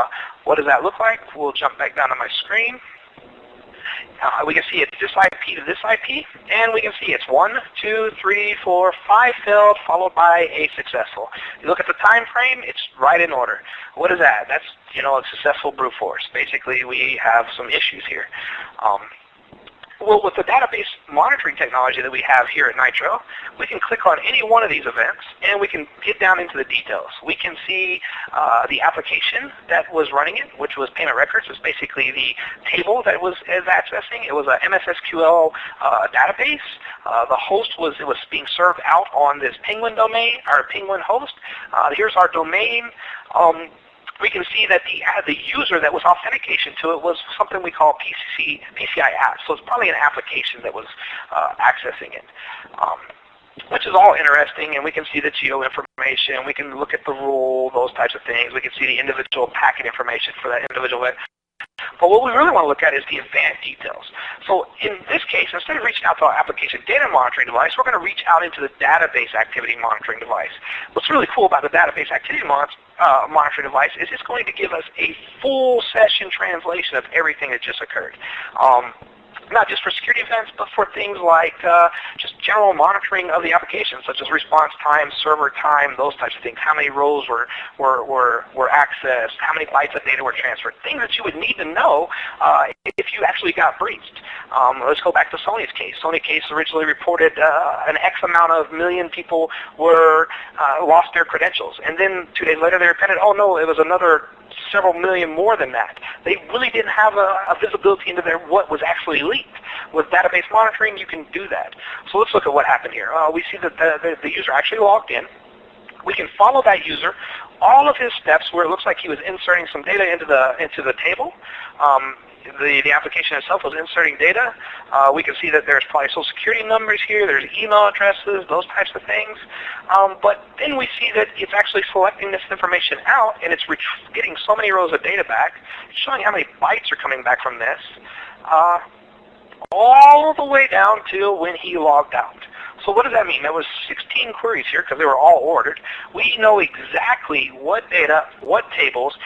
what does that look like? We'll jump back down to my screen. We can see it's this IP to this IP, and we can see it's 1, 2, 3, 4, 5 failed, followed by a successful. You look at the time frame, it's right in order. What is that? That's a successful brute force. Basically, we have some issues here. Well, with the database monitoring technology that we have here at Nitro, we can click on any one of these events and we can get down into the details. We can see the application that was running it, which was payment records. It was basically the table that was accessing. It was a MSSQL database. The host was being served out on this Penguin domain, our Penguin host. Here's our domain. We can see that the user that was authentication to it was something we call PCI app. So it's probably an application that was accessing it, which is all interesting. And we can see the geo information. We can look at the rule, those types of things. We can see the individual packet information for that individual event. But what we really want to look at is the advanced details. So in this case, instead of reaching out to our application data monitoring device, we're going to reach out into the database activity monitoring device. What's really cool about the database activity monitoring device is it's going to give us a full session translation of everything that just occurred. Not just for security events, but for things like just general monitoring of the application, such as response time, server time, those types of things. How many rows were accessed? How many bytes of data were transferred? Things that you would need to know if you actually got breached. Let's go back to Sony's case. Sony's case originally reported an X amount of million people were lost their credentials, and then 2 days later they repented. Oh no, it was another several million more than that. They really didn't have a visibility into what was actually leaked. With database monitoring, you can do that. So let's look at what happened here. We see that the user actually logged in. We can follow that user, all of his steps where it looks like he was inserting some data into the table. The application itself was inserting data. We can see that there's probably social security numbers here, there's email addresses, those types of things. But then we see that it's actually selecting this information out, and it's getting so many rows of data back, showing how many bytes are coming back from this, all the way down to when he logged out. So what does that mean? There was 16 queries here because they were all ordered. We know exactly what data, what tables,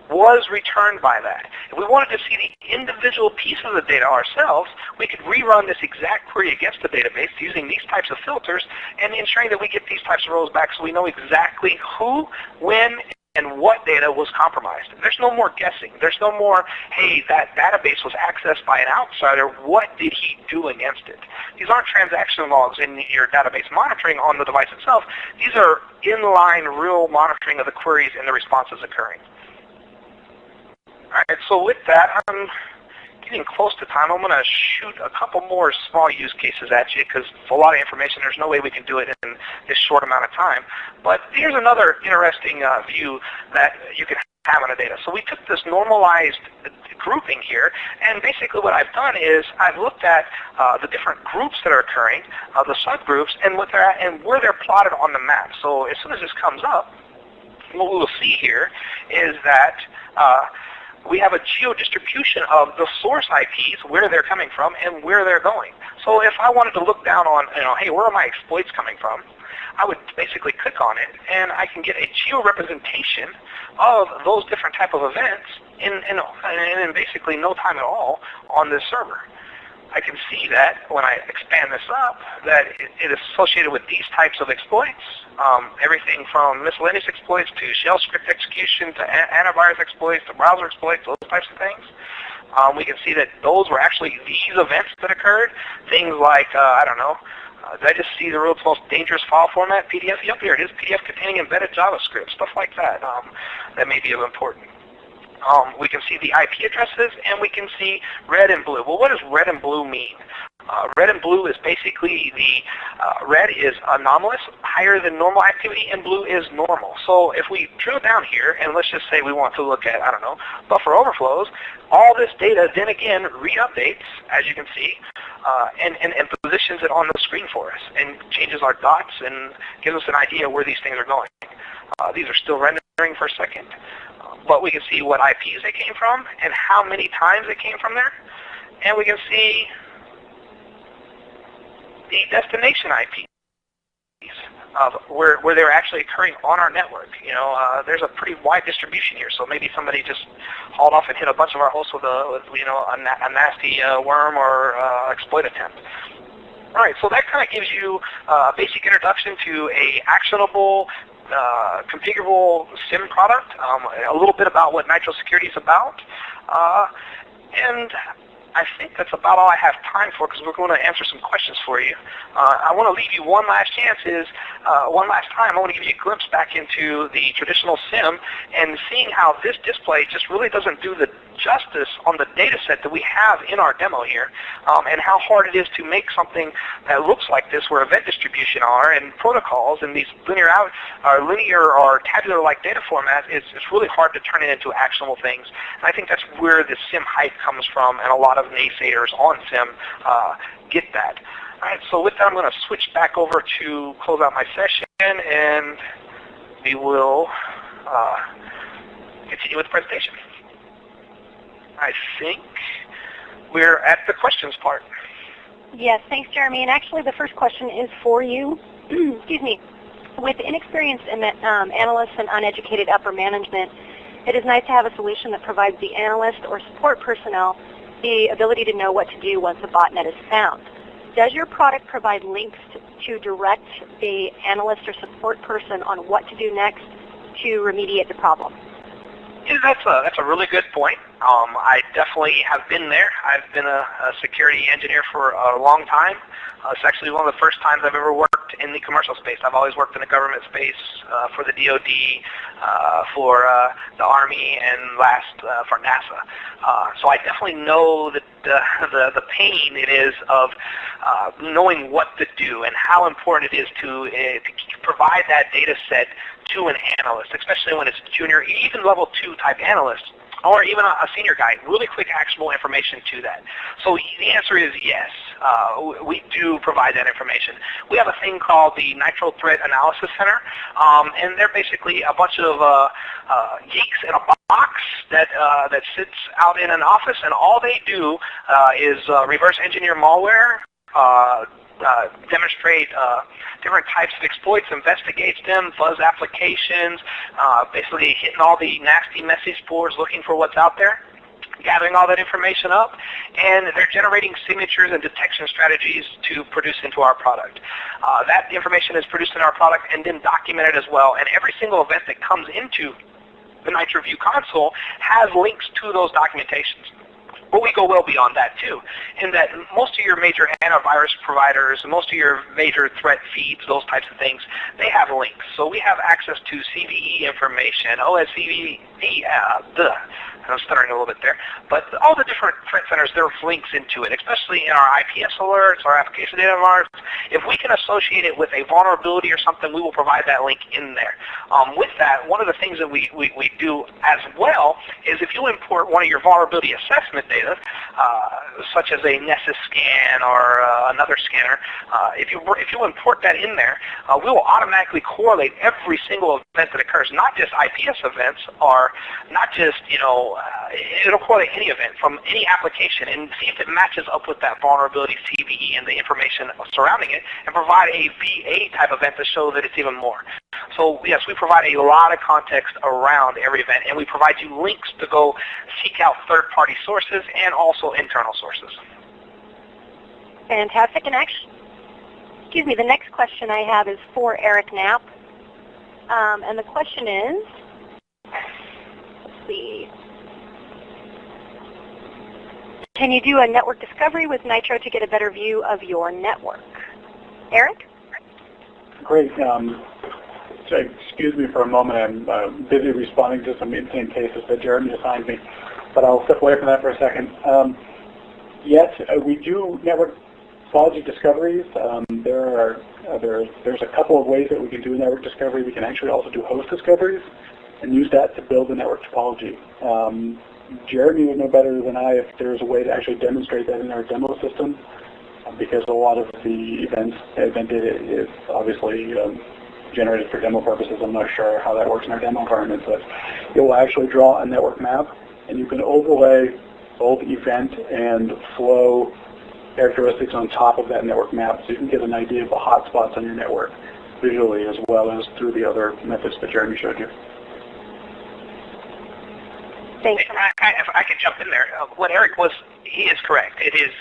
was returned by that. If we wanted to see the individual piece of the data ourselves, we could rerun this exact query against the database using these types of filters and ensuring that we get these types of rows back so we know exactly who, when, and what data was compromised. There's no more guessing. There's no more, hey, that database was accessed by an outsider. What did he do against it? These aren't transaction logs in your database monitoring on the device itself. These are inline, real monitoring of the queries and the responses occurring. All right, so with that, I'm getting close to time. I'm going to shoot a couple more small use cases at you because it's a lot of information. There's no way we can do it in this short amount of time. But here's another interesting view that you can have on the data. So we took this normalized grouping here, and basically what I've done is I've looked at the different groups that are occurring, the subgroups, and what they're at, and where they're plotted on the map. So as soon as this comes up, what we will see here is that we have a geo-distribution of the source IPs, where they're coming from and where they're going. So if I wanted to look down on, hey, where are my exploits coming from? I would basically click on it, and I can get a geo-representation of those different type of events in basically no time at all on this server. I can see that when I expand this up, that it is associated with these types of exploits, everything from miscellaneous exploits to shell script execution to antivirus exploits to browser exploits, those types of things. We can see that those were actually these events that occurred. Things like, I don't know, did I just see the world's most dangerous file format, PDF? Yep, here it is, PDF containing embedded JavaScript, stuff like that. That may be of importance. We can see the IP addresses, and we can see red and blue. Well, what does red and blue mean? Red and blue is basically red is anomalous, higher than normal activity, and blue is normal. So if we drill down here, and let's just say we want to look at, I don't know, buffer overflows, all this data then again re-updates, as you can see, and positions it on the screen for us, and changes our dots and gives us an idea where these things are going. These are still rendering for a second. But we can see what IPs they came from and how many times they came from there. And we can see the destination IPs of where they're actually occurring on our network. There's a pretty wide distribution here. So maybe somebody just hauled off and hit a bunch of our hosts with a nasty worm or exploit attempt. All right, so that kind of gives you a basic introduction to a actionable configurable SIM product, a little bit about what Nitro Security is about, and I think that's about all I have time for because we're going to answer some questions for you. I want to leave you one last chance one last time, I want to give you a glimpse back into the traditional SIM and seeing how this display just really doesn't do the justice on the data set that we have in our demo here, and how hard it is to make something that looks like this where event distribution are and protocols and these linear or tabular-like data formats, it's really hard to turn it into actionable things. And I think that's where the SIM hype comes from, and a lot of naysayers on SIM get that. All right, so with that, I'm going to switch back over to close out my session, and we will continue with the presentation. I think we're at the questions part. Yes, thanks, Jeremy. And actually, the first question is for you. Excuse me. With inexperienced analysts and uneducated upper management, it is nice to have a solution that provides the analyst or support personnel the ability to know what to do once a botnet is found. Does your product provide links to direct the analyst or support person on what to do next to remediate the problem? Yeah, that's a really good point. I definitely have been there. I've been a security engineer for a long time. It's actually one of the first times I've ever worked in the commercial space. I've always worked in the government space for the DoD, for the Army, and last for NASA. So I definitely know that the pain it is of knowing what to do and how important it is to provide that data set to an analyst, especially when it's junior, even level 2 type analyst, or even a senior guy, really quick actionable information to that. So the answer is yes, we do provide that information. We have a thing called the Nitro Threat Analysis Center, and they're basically a bunch of geeks in a box that sits out in an office, and all they do is reverse engineer malware, demonstrate different types of exploits, investigates them, fuzz applications, basically hitting all the nasty message boards looking for what's out there, gathering all that information up, and they're generating signatures and detection strategies to produce into our product. That information is produced in our product and then documented as well, and every single event that comes into the NitroView console has links to those documentations. But we go well beyond that too, in that most of your major antivirus providers, most of your major threat feeds, those types of things, they have links. So we have access to CVE information, OSCVE, I'm stuttering a little bit there, but all the different threat centers, there are links into it, especially in our IPS alerts, our application data alerts. If we can associate it with a vulnerability or something, we will provide that link in there. With that, one of the things that we do as well is if you import one of your vulnerability assessment data, such as a Nessus scan or another scanner, if you import that in there, we will automatically correlate every single event that occurs, not just IPS events, or not just, it'll correlate any event from any application and see if it matches up with that vulnerability CVE and the information surrounding it, and provide a VA type event to show that it's even more. So yes, we provide a lot of context around every event, and we provide you links to go seek out third-party sources and also internal sources. Fantastic. And actually, the next question I have is for Eric Knapp. And the question is, let's see, can you do a network discovery with Nitro to get a better view of your network? Eric? Great. So excuse me for a moment. I'm busy responding to some insane cases that Jeremy assigned me, but I'll step away from that for a second. Yes, we do network topology discoveries. There's a couple of ways that we can do network discovery. We can actually also do host discoveries and use that to build the network topology. Jeremy would know better than I if there's a way to actually demonstrate that in our demo system, because a lot of the event data is obviously generated for demo purposes. I'm not sure how that works in our demo environment, but it will actually draw a network map, and you can overlay both event and flow characteristics on top of that network map, so you can get an idea of the hotspots on your network visually, as well as through the other methods that Jeremy showed you. Thanks. If I can jump in there, what Eric was He is correct. It is.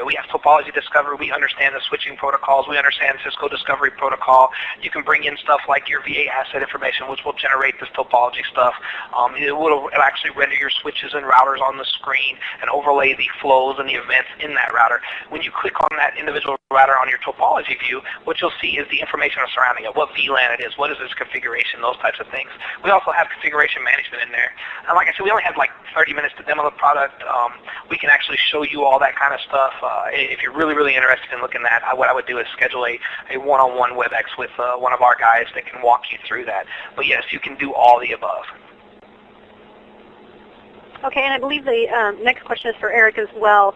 We have topology discovery. We understand the switching protocols. We understand Cisco discovery protocol. You can bring in stuff like your VA asset information, which will generate this topology stuff. It'll actually render your switches and routers on the screen and overlay the flows and the events in that router. When you click on that individual router on your topology view, what you'll see is the information surrounding it, what VLAN it is, what is its configuration, those types of things. We also have configuration management in there. And like I said, we only had like 30 minutes to demo the product. We can actually show you all that kind of stuff. If you're really, really interested in looking at that, what I would do is schedule a one-on-one WebEx with one of our guys that can walk you through that. But yes, you can do all the above. Okay, and I believe the next question is for Eric as well.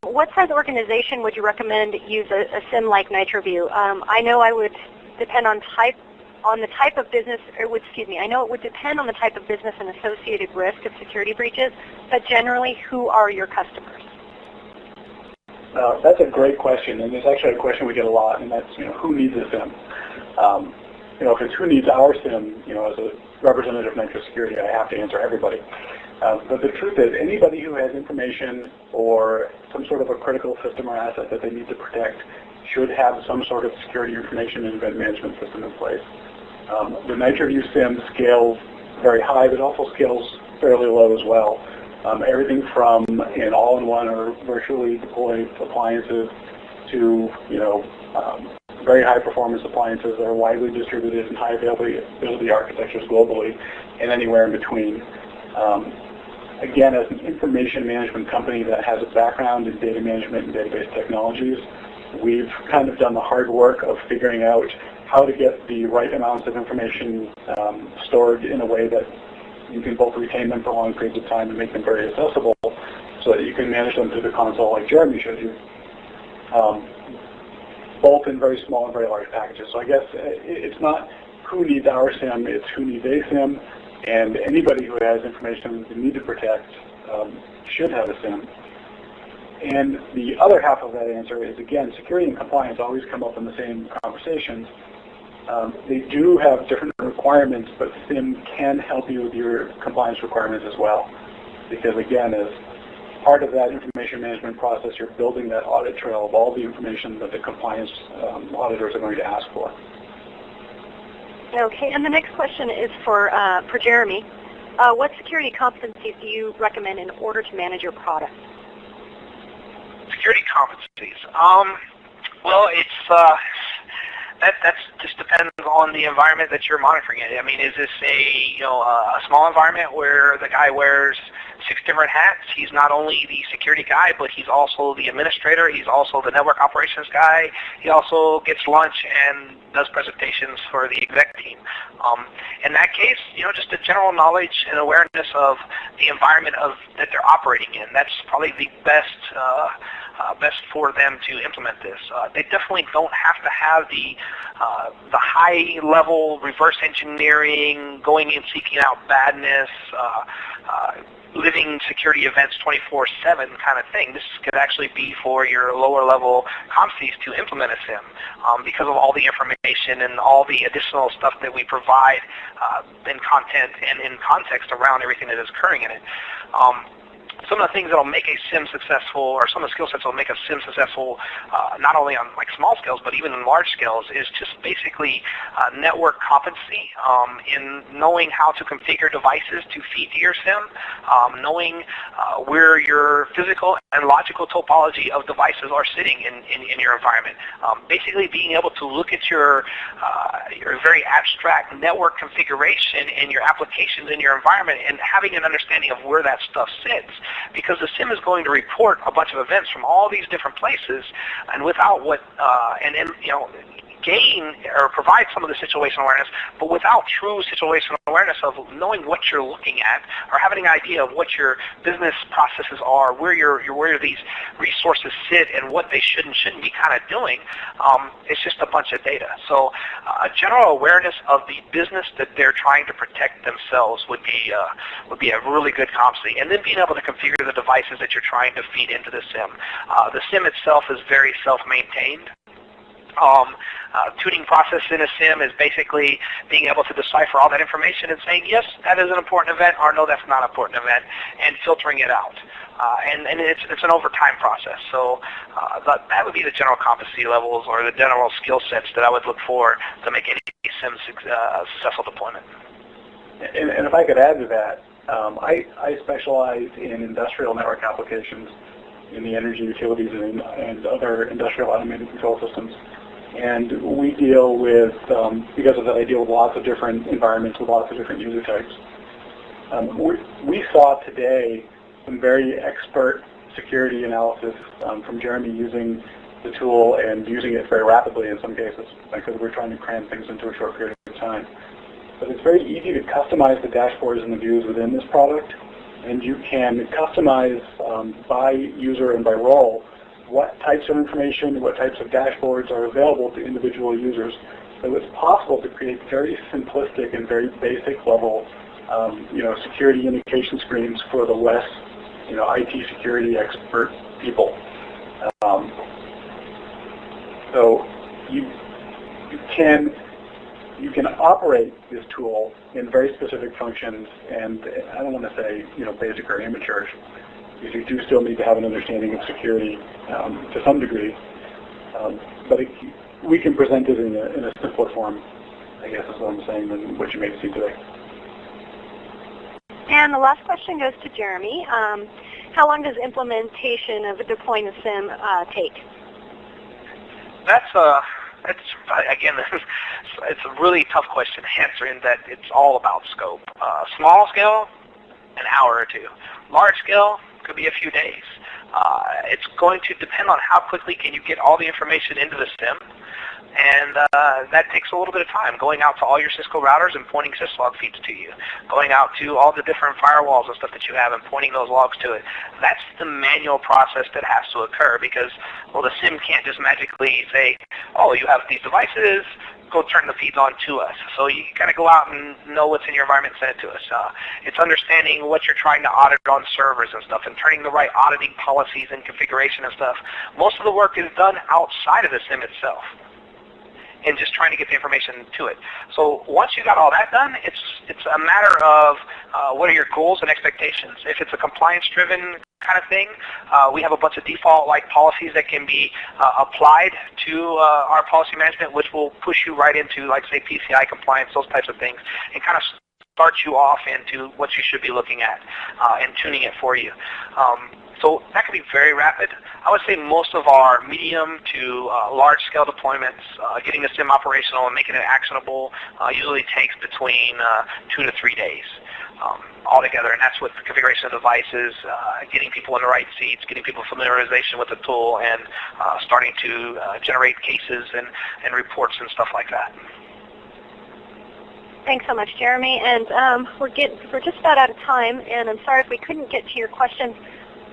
What size organization would you recommend use a SIM like NitroView? I know I would depend on the type of business, I know it would depend on the type of business and associated risk of security breaches, but generally, who are your customers? That's a great question, and it's actually a question we get a lot, and that's, who needs a SIM? If it's who needs our SIM, as a representative of Nitro Security, I have to answer everybody. But the truth is, anybody who has information or some sort of a critical system or asset that they need to protect should have some sort of security information and event management system in place. The NitroView SIM scales very high, but also scales fairly low as well. Everything from an all-in-one or virtually deployed appliances to, very high performance appliances that are widely distributed in high availability architectures globally and anywhere in between. Again, as an information management company that has a background in data management and database technologies, we've kind of done the hard work of figuring out how to get the right amounts of information stored in a way that you can both retain them for long periods of time and make them very accessible so that you can manage them through the console like Jeremy showed you, both in very small and very large packages. So I guess it's not who needs our SIM, it's who needs a SIM, and anybody who has information they need to protect should have a SIM. And the other half of that answer is, again, security and compliance always come up in the same conversations. They do have different requirements, but SIM can help you with your compliance requirements as well. Because again, as part of that information management process, you're building that audit trail of all the information that the compliance auditors are going to ask for. Okay, and the next question is for Jeremy. What security competencies do you recommend in order to manage your product? Security competencies. Well, that just depends on the environment that you're monitoring it. I mean, is this a small environment where the guy wears 6 different hats? He's not only the security guy, but he's also the administrator. He's also the network operations guy. He also gets lunch and does presentations for the exec team. In that case, just a general knowledge and awareness of the environment that they're operating in. That's probably the best for them to implement this. They definitely don't have to have the high-level reverse engineering, going and seeking out badness, living security events 24/7 kind of thing. This could actually be for your lower-level competencies to implement a SIM because of all the information and all the additional stuff that we provide in content and in context around everything that is occurring in it. Some of the things that will make a SIM successful, or some of the skill sets that will make a SIM successful, not only on like small scales, but even in large scales, is just basically network competency in knowing how to configure devices to feed to your SIM, knowing where your physical and logical topology of devices are sitting in your environment. Basically being able to look at your very abstract network configuration and your applications in your environment and having an understanding of where that stuff sits. Because the SIM is going to report a bunch of events from all these different places, and without gain or provide some of the situational awareness, but without true situational awareness of knowing what you're looking at or having an idea of what your business processes are, where these resources sit, and what they should and shouldn't be kind of doing, it's just a bunch of data. So a general awareness of the business that they're trying to protect themselves would be a really good competency. And then being able to configure the devices that you're trying to feed into the SIM. The SIM itself is very self-maintained. Tuning process in a SIM is basically being able to decipher all that information and saying, yes, that is an important event, or no, that's not an important event, and filtering it out. And it's an overtime process. So that would be the general competency levels or the general skill sets that I would look for to make any SIM successful deployment. And if I could add to that, I specialize in industrial network applications in the energy utilities and other industrial automated control systems. And we deal with, because of that, I deal with lots of different environments with lots of different user types. We saw today some very expert security analysis from Jeremy using the tool and using it very rapidly in some cases, because we're trying to cram things into a short period of time. But it's very easy to customize the dashboards and the views within this product, and you can customize by user and by role what types of information, what types of dashboards are available to individual users. So it's possible to create very simplistic and very basic level security indication screens for the less IT security expert people. So you can operate this tool in very specific functions, and I don't want to say basic or amateurish, because you do still need to have an understanding of security to some degree. But we can present it in a simpler form, I guess is what I'm saying, than what you may see today. And the last question goes to Jeremy. How long does implementation of deploying the SIM take? Again, it's a really tough question to answer in that it's all about scope. Small scale, an hour or two. Large scale could be a few days. It's going to depend on how quickly can you get all the information into the SIM, and that takes a little bit of time, going out to all your Cisco routers and pointing syslog feeds to you, going out to all the different firewalls and stuff that you have and pointing those logs to it. That's the manual process that has to occur, because, well, the SIM can't just magically say, oh, you have these devices, go turn the feeds on to us. So you got to go out and know what's in your environment and send it to us. It's understanding what you're trying to audit on servers and stuff, and turning the right auditing policies and configuration and stuff. Most of the work is done outside of the SIM itself, and just trying to get the information to it. So once you got all that done, it's a matter of what are your goals and expectations. If it's a compliance-driven kind of thing, we have a bunch of default-like policies that can be applied to our policy management, which will push you right into, like, say, PCI compliance, those types of things, and kind of start you off into what you should be looking at and tuning it for you. So that can be very rapid. I would say most of our medium to large-scale deployments, getting the SIM operational and making it actionable, usually takes between 2 to 3 days altogether, and that's with the configuration of devices, getting people in the right seats, getting people familiarization with the tool, and starting to generate cases and reports and stuff like that. Thanks so much, Jeremy. And we're just about out of time, and I'm sorry if we couldn't get to your questions.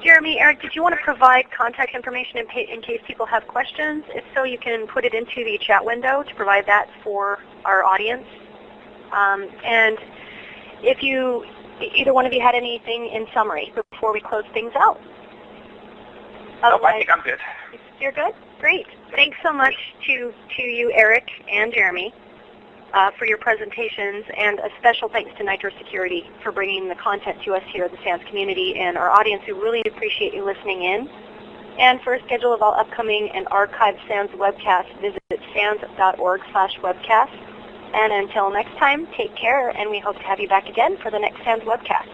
Jeremy, Eric, did you want to provide contact information in case people have questions? If so, you can put it into the chat window to provide that for our audience. And if either one of you had anything in summary before we close things out. Nope, I think I'm good. You're good? Great. Thanks so much to you, Eric and Jeremy, for your presentations, and a special thanks to Nitro Security for bringing the content to us here at the SANS community and our audience, who really appreciate you listening in. And for a schedule of all upcoming and archived SANS webcasts, visit sans.org/webcast. And until next time, take care, and we hope to have you back again for the next SANS webcast.